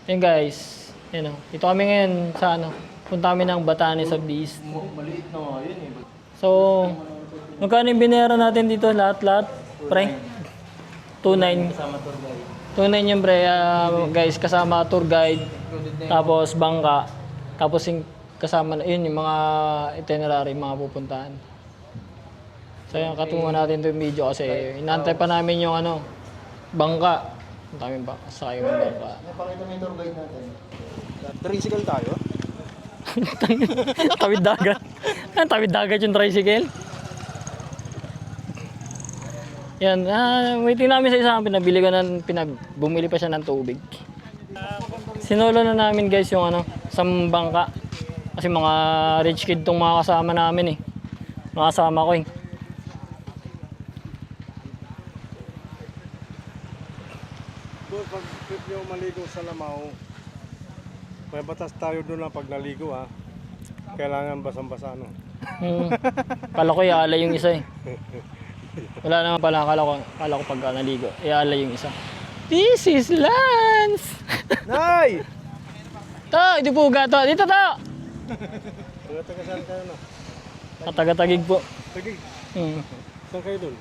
Yun guys, yun o. Dito kami ngayon sa ano, punta kami ng Batanes of the East. Maliit na nga yun eh. So, magkano yung binera natin dito lahat-lahat? Pre? 2.9. Kasama tour guide. 2.9 yung pre, guys, kasama tour guide, tapos bangka, tapos yung kasama na yun, yung mga itinerary, mga pupuntahan. So yung katungan natin ito yung video kasi inaantay pa namin yung ano, bangka. Ang dami ba? Sakay yung bangka. Napakita mo yung tour guide natin. Tricycle tayo? Tawid dagat. Tawid dagat yung tricycle. Yan, waiting namin sa isang pinabili ko bumili pa siya ng tubig. Sinolo na namin guys yung ano, sa bangka. Kasi mga rich kid tong mga kasama namin eh. Mga kasama ko eh. Pag trip nyo maligo sa Lamao, may batas tayo doon lang pag naligo ha. Kailangan basang-basa no. Kala ko iaalay yung isa eh. Wala naman pala, kala ko pag naligo, iaalay yung isa. This is Lance! Nay! To, hindi po to. Dito to! Taga-taga-saan kayo no? Taga-tagig po. Tagig. Hmm. Saan kayo doon?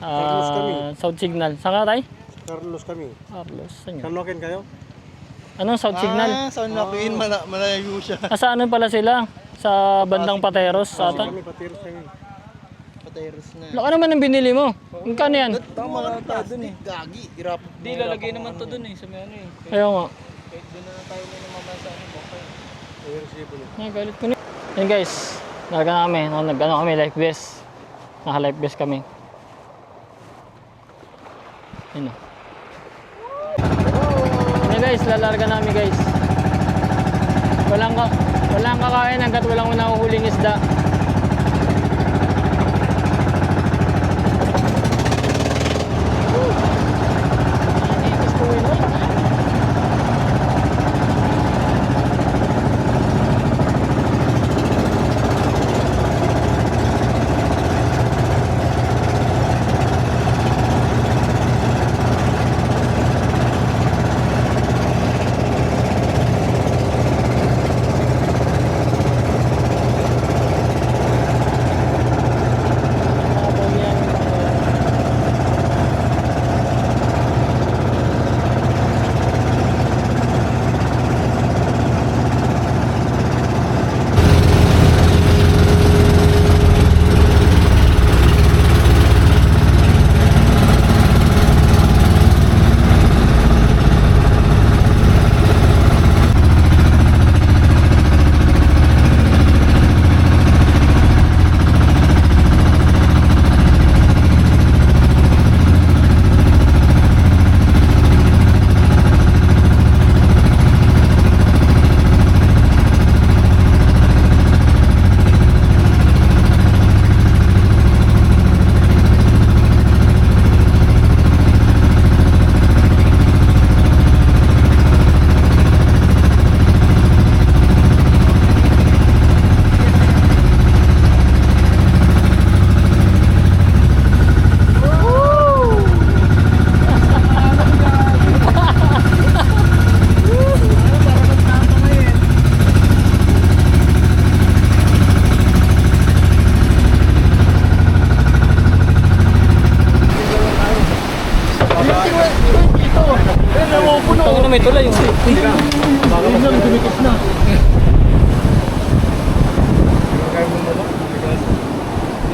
Carlos kami. South Signal. Saan ka tayo? Carlos kami. Carlos. Saan yun? San Joaquin kayo? Anong South Signal? San Joaquin, malayo siya. Sa ano pala sila? Sa bandang Pateros ata? Kami patiros kami. Pateros na. Laka naman ang binili mo. Magkano yan? Tama lang tayo dun eh. Gagi, hirap. Di lalagay naman to dun eh, sa may ano eh. Ayaw nga. Kahit doon na tayo na naman sa ano, okay. Ayun sipo niyo. Ay, galit ko na. Yan guys. Nag-ano kami, life vest. Naka-life vest kami. Yun o. Yan guys, lalarga namin guys. Walang kakain hanggat walang nahuhuling isda. Ito may tulay yung baka mas dumikit na.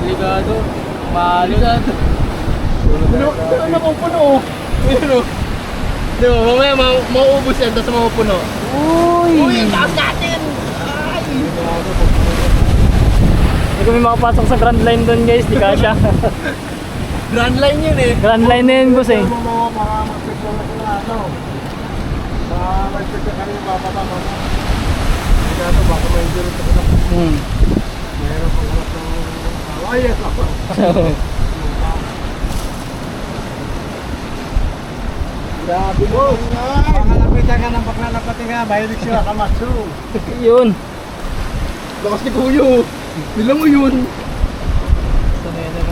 Delikado. Maligado. Ano na kung puno? Ano? Di ba, mamaya mauubos yan, tapos mapupuno. Uy, ang taas natin! Ay! Hindi kami makapasok sa Grand Line doon guys, di kasya. Grand line yun eh. Grand Line na yun boss eh. Baka mag-picture na sila ano. Baka mag-picture kami bababa mo. Hindi na ito, baka may dito ito. Mayroon pang hanap ng ayat ako. Grabe mo. Baka lapitan ka ng bakla na pati nga, mahilig siya kamatsu. Yun. Lakas ni Kuyo. Bilang mo yun.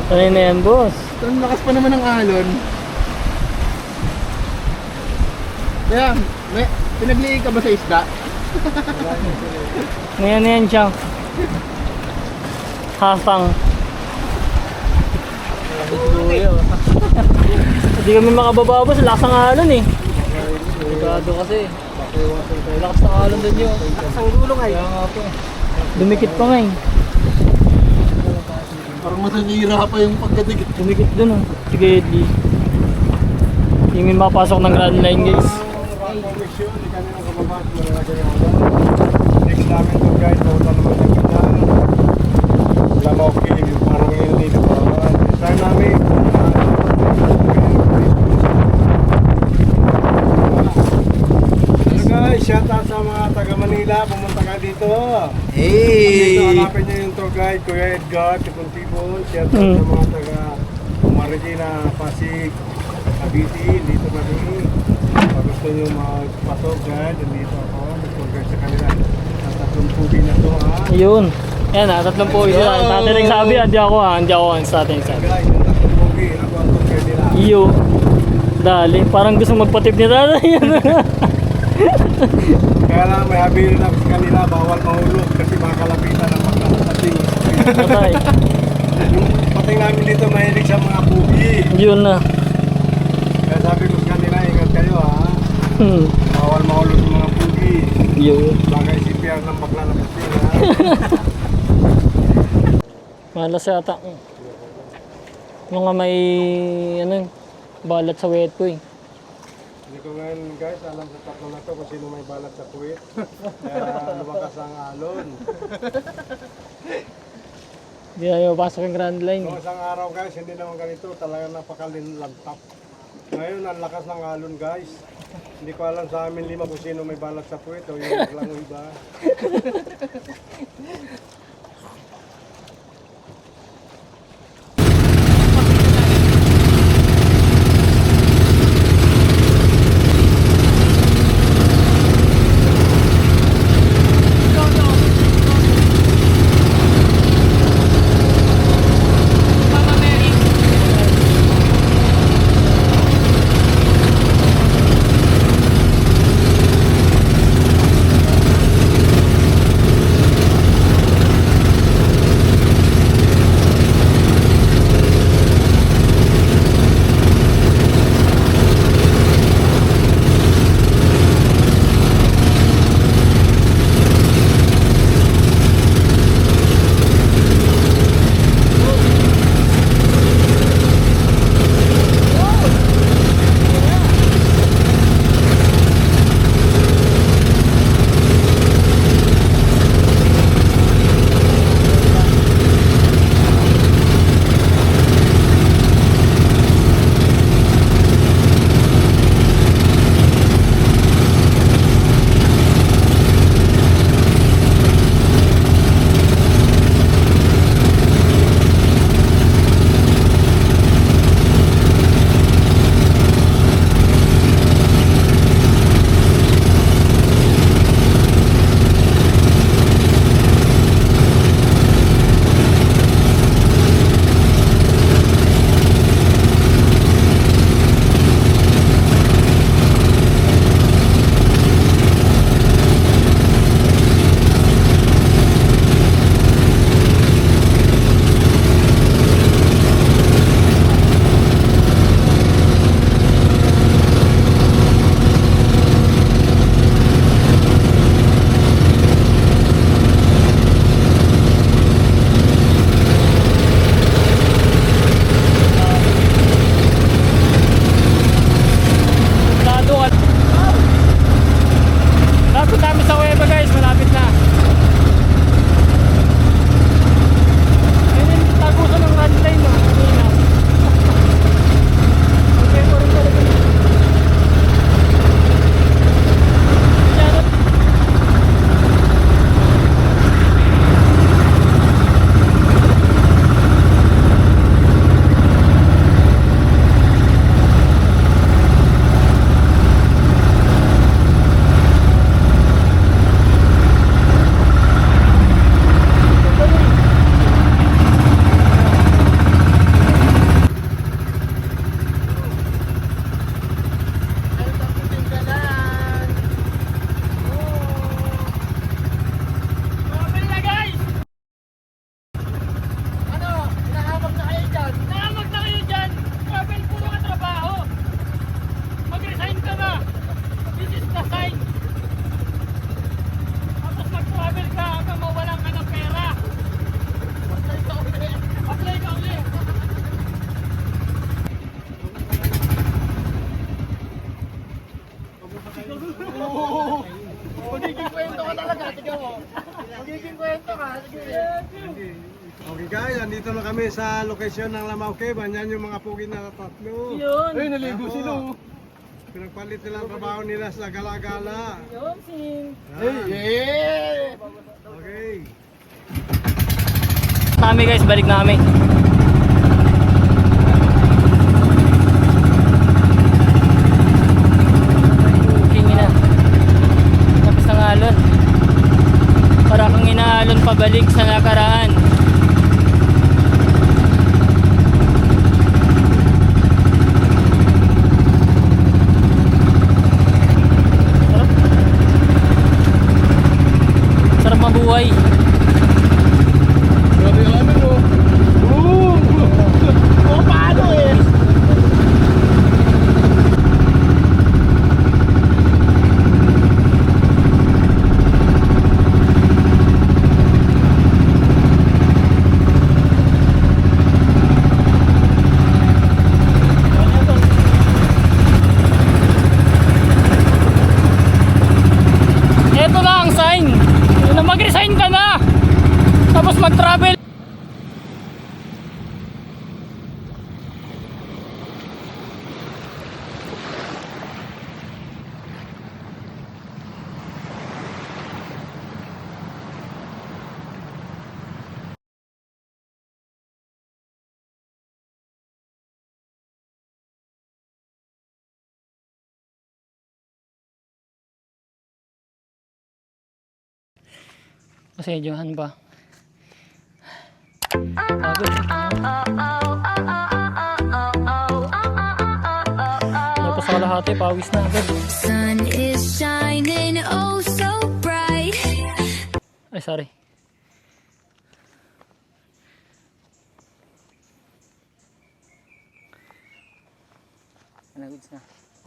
Sanay na yan boss. Ang lakas pa naman ng alon. Kaya, may, pinagliig ka ba sa isda? Ngayon siya. Hasang. Hindi kami makabababa sa lakas ng alon eh. Delikado kasi. Lakas ng alon din yun. Lakas ang gulong ay. Kaya nga po. Dumikit pa nga eh. Parang masasira pa yung pagkadikit. Dumikit dun oh. Sige, Eddie. Hindi may mapasok ng Grand Line guys. Komisyon, di kanina kababas, malalagay yung ano. Next namin to guys, bawta naman sa kita. Wala okay, parang yun dito pa. Try namin. Hello guys, shout out sa mga taga Manila, pumunta ka dito. Dito hanapin nyo yung tour guide, Kuya Edgar, Tipuntibo. Shout out sa mga taga Marikina, Pasig, Cavite, dito kami. Pag gusto nyo magpasok guys, dito ako, mag-tour guide sa kanila. Sa tatlong pugi na to ha. Ayun. Yan ah, 30 po isa. Tatay nagsabi, hindi ako ang sa atin sabi. Guys, yung tatlong pugi, ako ang tour guide nila. Iyo. Dali, parang gusto magpatip ni tatay. Kaya lang may habilin ako sa kanila, bawal mahulog kasi mga kalapitan ang pagkakating. Tatay. Yung pating namin dito mahilig sa mga pugi. Yun na. Kaya sabi ko sa kanila, ingat kayo ha. Hmm. Bawal mahulog yung mga pugi. Yun. Bagay si Pierre ng paglalabas nila. Malas yata. Mga may ano, balat sa wet ko eh. Hindi ko ngayon guys, alam sa tatlo na to kung sino may balat sa puwit. Kaya lumakas ang alon. Hindi na yung pasok yung Grand Line. Noong isang araw guys, hindi naman ganito, talagang napakalinlantap. Ngayon, ang lakas ng alon guys. Hindi ko alam sa amin lima kung sino may balat sa puwit o yung lang o iba. kami sa lokasyon ng Lamau Cave. Yan yung mga pugi na tatlo. Yun. Ay, naligo sila. Oh. Pinagpalit nila ang trabaho nila sa gala-gala. Yun, sing. Yeah! Okay. Kami guys, balik na kami. King na. Tapos ng alon. Para kang inaalon pabalik sa nakaraan. Sarap. Sarap mabuhay. Grabe yung ano, no? Oh, paano eh? Ito na ang sign na mag-resign ka na tapos mag-travel. Pasensyahan ba? Pagod. Tapos sa kalahati, pawis na agad. Sun is shining oh so bright. Ay, sorry.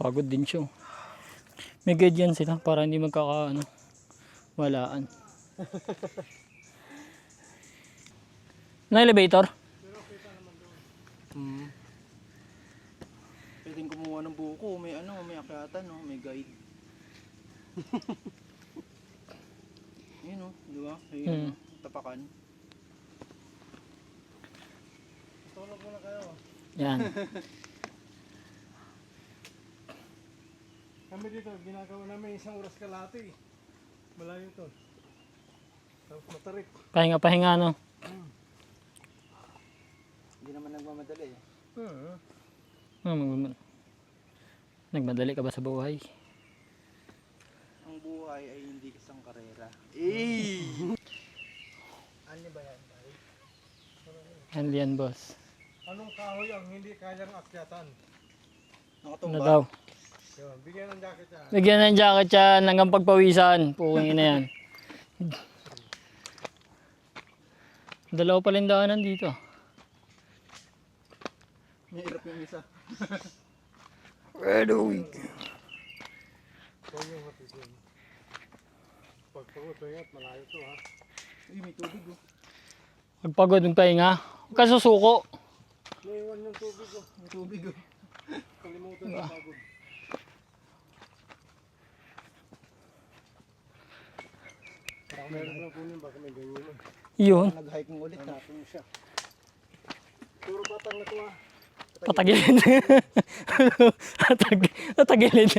Pagod din siya. May guide yan sila para hindi magkakaano, walaan. Na elevator? Pwedeng kumuha ng buko. May ano, may akyatan, no? May guide. Yun, no? Di ba? Ayun, tapakan. Yan. Kami dito, ginagawa namin isang oras kalahati. Malayo to. Tapos matarik. Pahinga, no? Hindi naman nagmamadali eh. Nagmadali ka ba sa buhay? Ang buhay ay hindi isang karera. Eh! Ano ba yan? Yan yan, boss. Anong kahoy ang hindi kayang akyatan? Nakatumba. Ano daw? Yun, bigyan ng jacket yan. Bigyan ng jacket yan hanggang pagpawisan. Puking ina yan. Dalawa pa rin daanan dito. May hirap yung isa. Where do we go? Huwag yung hatidin. Pagpagod, ingat, malayo to ha. Uy, may tubig oh. Pagpagod, magpahinga. Huwag ka susuko. Naiwan yung tubig ko. May tubig oh. Kalimutan sa pagod. Meron lang kunin, baka may ganyan mo. Yun. Nag-hiking ulit, natin siya. Puro batang na to ha. Patagilid. Patagilid.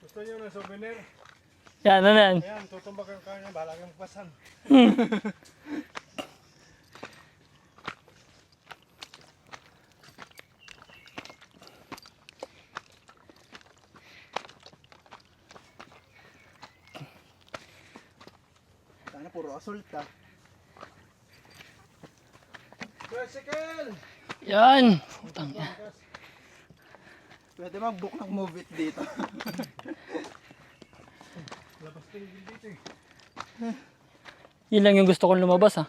Gusto niyo ng souvenir? Yan, ano yan? Ayan, tutumbak yung kanya, bahala kang pasan. Sana puro assault ah. Bicycle! Yan. Putang yan. Pwede mag-book ng move it dito. Labas tingin dito eh. Yun lang yung gusto kong lumabas, ha.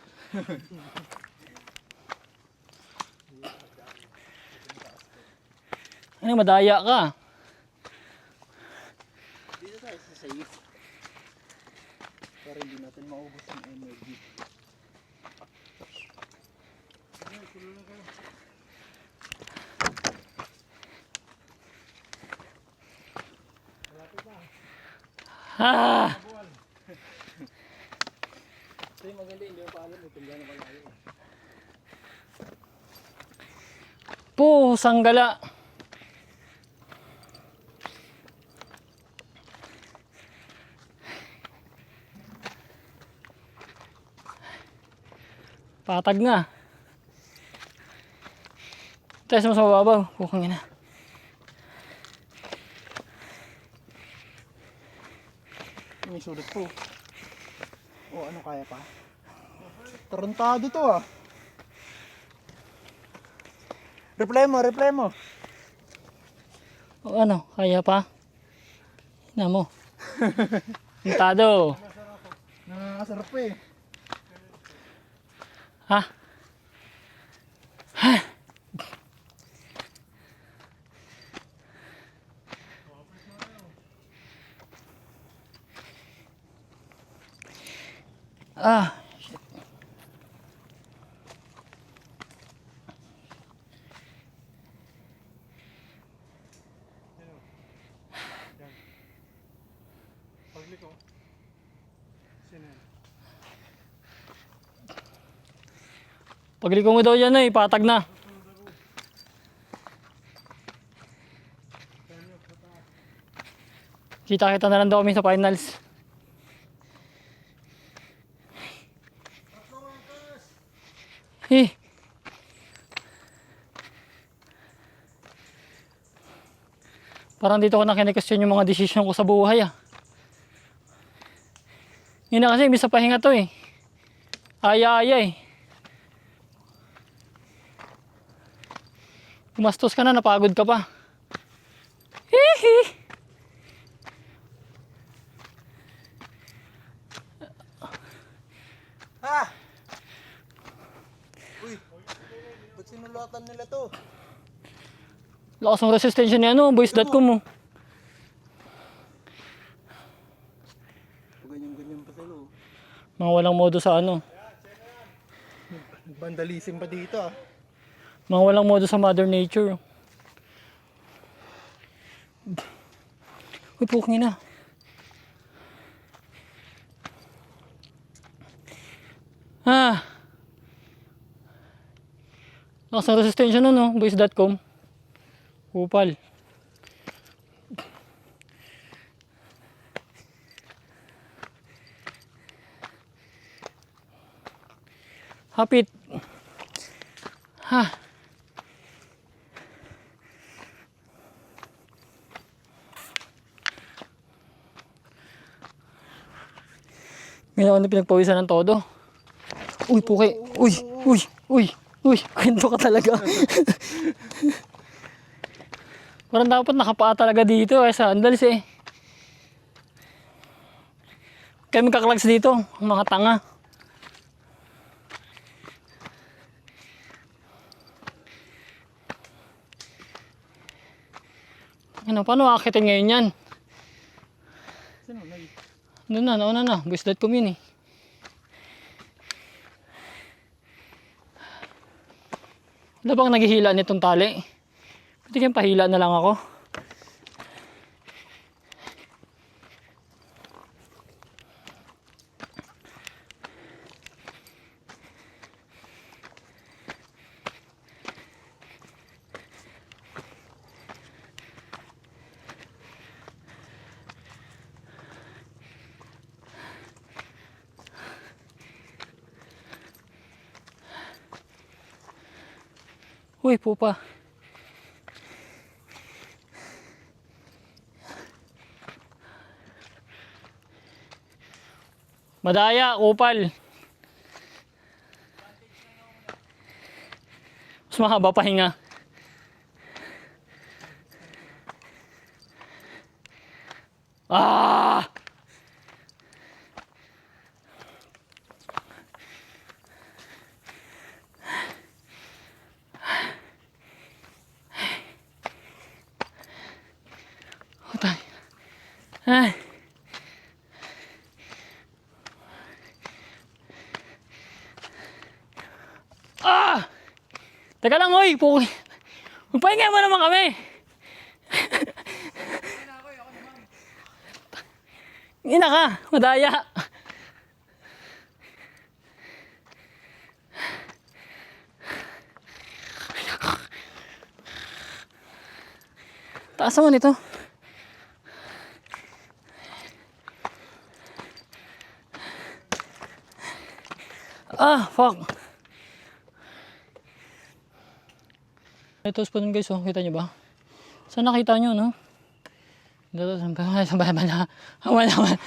Ano, madaya ka. Dito tayo sa safe. Para hindi natin maubos yung energy. Ah! Ito yung maganda, hindi mo pa Po, sanggala. Patag nga. Test mo sa mababaw. Bukang ina. May sulit po. O ano kaya pa? Tarantado to ah. Reply mo. O ano, kaya pa? Hina mo. Hintado. Nakakasarap eh. Ha? Ah, shit. Pagliko. Sino yan? Pagliko mo daw yan patag na. Kita-kita na lang daw kami sa finals. Eh. Parang dito ko na kinikestyon yung mga desisyon ko sa buhay Yun na kasi, imbis sa pahinga to Aya-aya Gumastos ka na, napagod ka pa. Hihi. Ha! Uy! Ba't sinulatan nila to? Lakas ng resistensya niya boys.com Ganyan pa sila Mga walang modo sa Vandalism pa dito ah. Mga walang modo sa Mother Nature. Uy, pukingin na. Lakas ng resistensya boys.com. Kupal. Hapit. Ngayon ako na pinagpawisan ng todo. Uy, puke. Uy, kwento ka talaga. Parang dapat nakapaa talaga dito sa sandals Kami kaklags dito, ang mga tanga. Paano akitin ngayon yan? Sino? Nauna na. Boys.com yun Wala bang naghihila nitong tali? Pwede kayong pahila na lang ako. Uy, pupa. Madaya, kupal. Mas mahaba pahinga. Ay. Teka lang, oy. Magpahinga mo naman kami. Ina ka, madaya. Taas naman ito. Ah, fuck. Ito pa nun guys, oh. Kita nyo ba? Saan nakita nyo, no? Dito, sabay na. Hawa naman.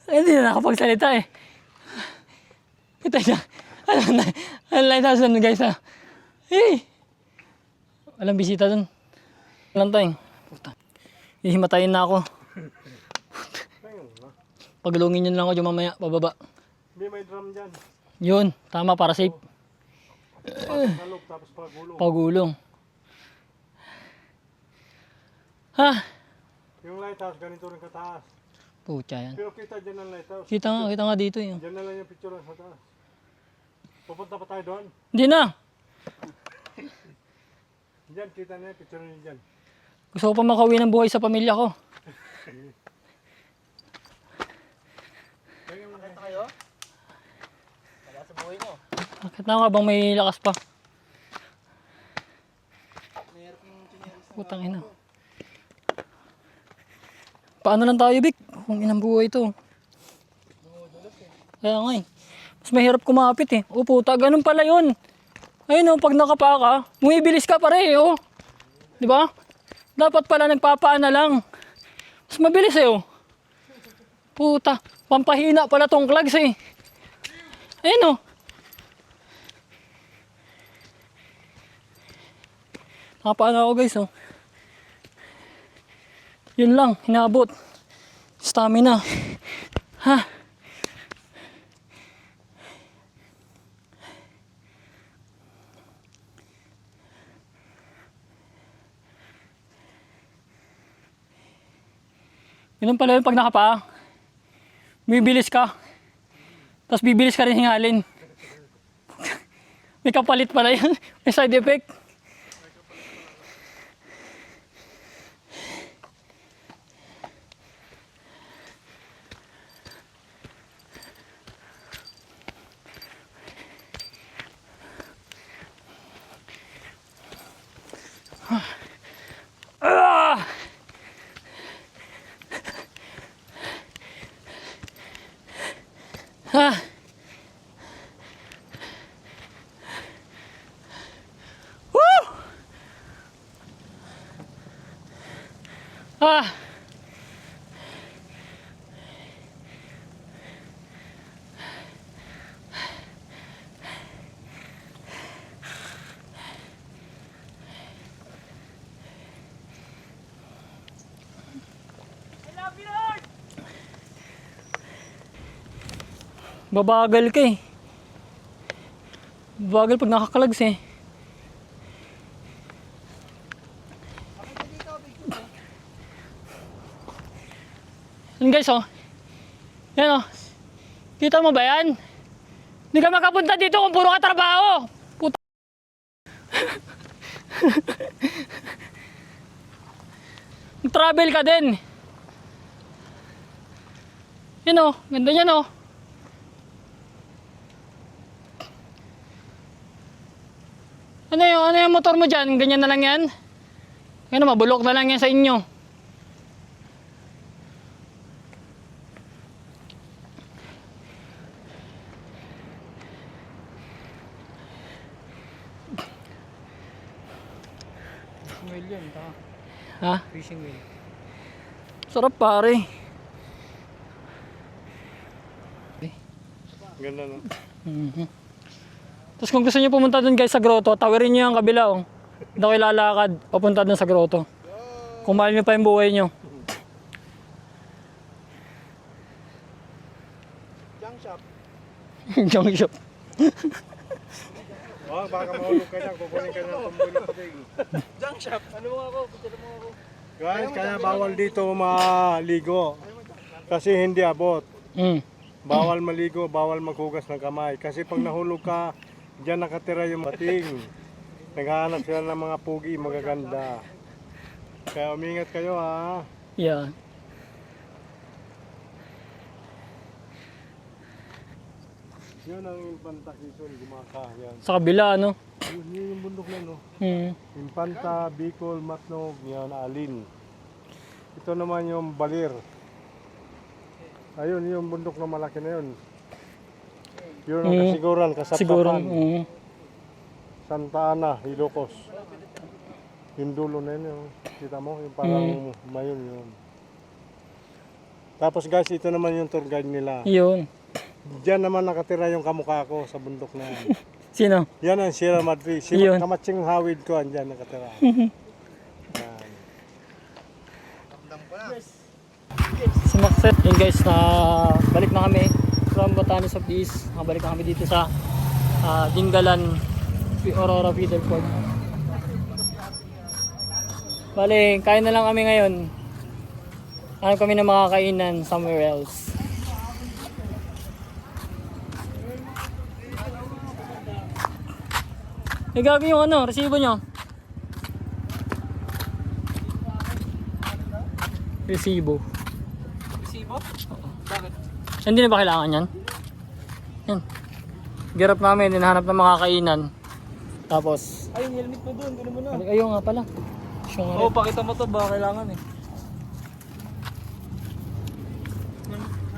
Hindi na nakapagsalita eh. Kita nyo. Ano lang tayo nun guys, ha? Hey! Walang bisita dun. Walang tayong. Puta. Ihimatayin na ako. Paglungin nyo na lang ako dyan mamaya, pababa. Hindi, may drum dyan. Yun, tama para safe. Salog, tapos pagulong. Pagulong. Ha? Yung lighthouse, ganito rin kataas. Pucha yan. Pero kita dyan ang lighthouse. Kita nga dito yun. Dyan na lang yung picture sa taas. Pupunta pa tayo doon. Hindi na. Dyan, kita na yung picture niyo dyan. Gusto ko pa makauwi ng buhay sa pamilya ko. Bakit na nga bang may lakas pa? Putang ina. Paano lang tayo, Bik? Kung inang buhay ito. Kaya nga eh. Mas mahirap kumapit eh. O puta, ganun pala yun. Ayun o, pag nakapa ka, bumibilis ka pare eh, oh. Di ba? Dapat pala nagpapaan na lang. Mas mabilis eh, oh. Puta, pampahina pala tong clogs eh. Ayun oh. Nakapaan ako guys, oh. Yun lang, hinabot. Stamina. Ha? Ganun pala yun pag nakapaa. Bibilis ka. Tapos bibilis ka rin hingalin. May kapalit pala yun. May side effect. Ah! Ah! Woo! Ah! Babagal ka eh. Babagal pag nakakalags eh. Yan guys oh. Yan oh. Kita mo ba yan? Hindi ka makapunta dito kung puro ka trabaho. Puta. Travel ka din. Yan oh. Ganda yan oh. Ano yung motor mo dyan? Ganyan na lang yan? Ano, mabulok na lang yan sa inyo. Wheel yun, taka. Ha? Fishing wheel. Sarap pare. Ganda no? Tapos kung gusto niyo pumunta dun guys sa grotto, tawirin niyo yung kabila oh. Hindi ako ilalakad, papunta dun sa grotto. Kung mahal niyo pa yung buhay niyo. Junk shop. Junk shop. Oh, baka mahulog ka dyan, kukunin ka ng tumboy na tubig. Junk shop. Ano mo ako? Picture mo ako. Guys, kaya bawal dito maligo. Kasi hindi abot. Bawal maligo, bawal maghugas ng kamay. Kasi pag nahulog ka, diyan nakatira yung bating. Naghahanap sila ng mga pugi, magaganda. Kaya umingat kayo ha. Yeah. Yun ang Infanta Quezon, Gumaka. Yan. Sa kabila ano. Yun yung bundok na no. Hmm. Infanta, Bicol, Matnog, yan, Alin. Ito naman yung Balir. Ayun, yung bundok na malaki na yun. Yun ang kasiguran, Siguro. kasapatan. Santa Ana, Ilocos. Yung dulo na yun, yung, kita mo, yung parang mayon yun. Tapos guys, ito naman yung tour guide nila. Yun. Diyan naman nakatira yung kamukha ko sa bundok na yan. Sino? Yan ang Sierra Madre. Si Yun. Kamatsing Hawid ko, andyan nakatira. Yan. Sumakset. Yun guys, na balik na kami from Batanes of the East. Balik na kami dito sa Dingalan Aurora Feeder Port. Bali, kain na lang kami ngayon. Hanap kami ng makakainan somewhere else. Eh, gabi yung ano, resibo nyo. Resibo. Resibo? Bakit? Hindi na ba kailangan yan? Yan. Girap namin, hinahanap ng makakainan. Tapos, Ay, yung helmet mo doon. Kunin mo na. ayaw nga pala. Siya nga Oo, rin. pakita mo to. Baka kailangan eh.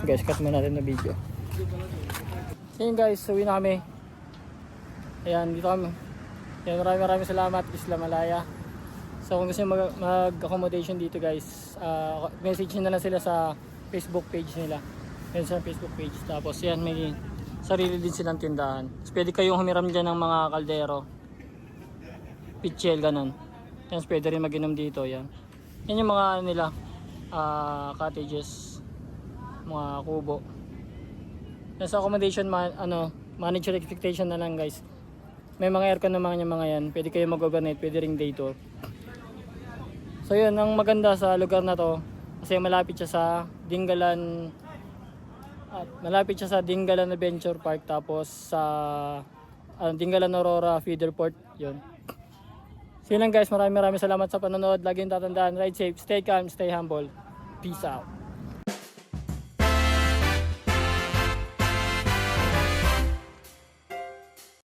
Guys, cut muna natin na video. Yan guys, uwi na kami. Ayan, dito kami. Yan, maraming salamat, Isla Malaya. So kung gusto nyo mag-accommodation dito guys, message nyo na lang sila sa Facebook page nila. Yan sa Facebook page. Tapos yan, may sarili din silang tindahan. So, pwede kayong humiram dyan ng mga kaldero. Pichel, ganun. Yan, pwede rin mag-inom dito. Yan. Yan yung mga ano nila, cottages, mga kubo. Yan sa accommodation, manage your expectation na lang guys. May mga aircon naman yung mga yan. Pwede kayo mag-overnight, pwede ring day tour. So yun, ang maganda sa lugar na to, kasi malapit siya sa Dingalan, Adventure Park, tapos sa Dingalan Aurora Feeder Port. Yun. So yun lang guys, maraming salamat sa panonood. Laging tatandaan, ride safe, stay calm, stay humble. Peace out.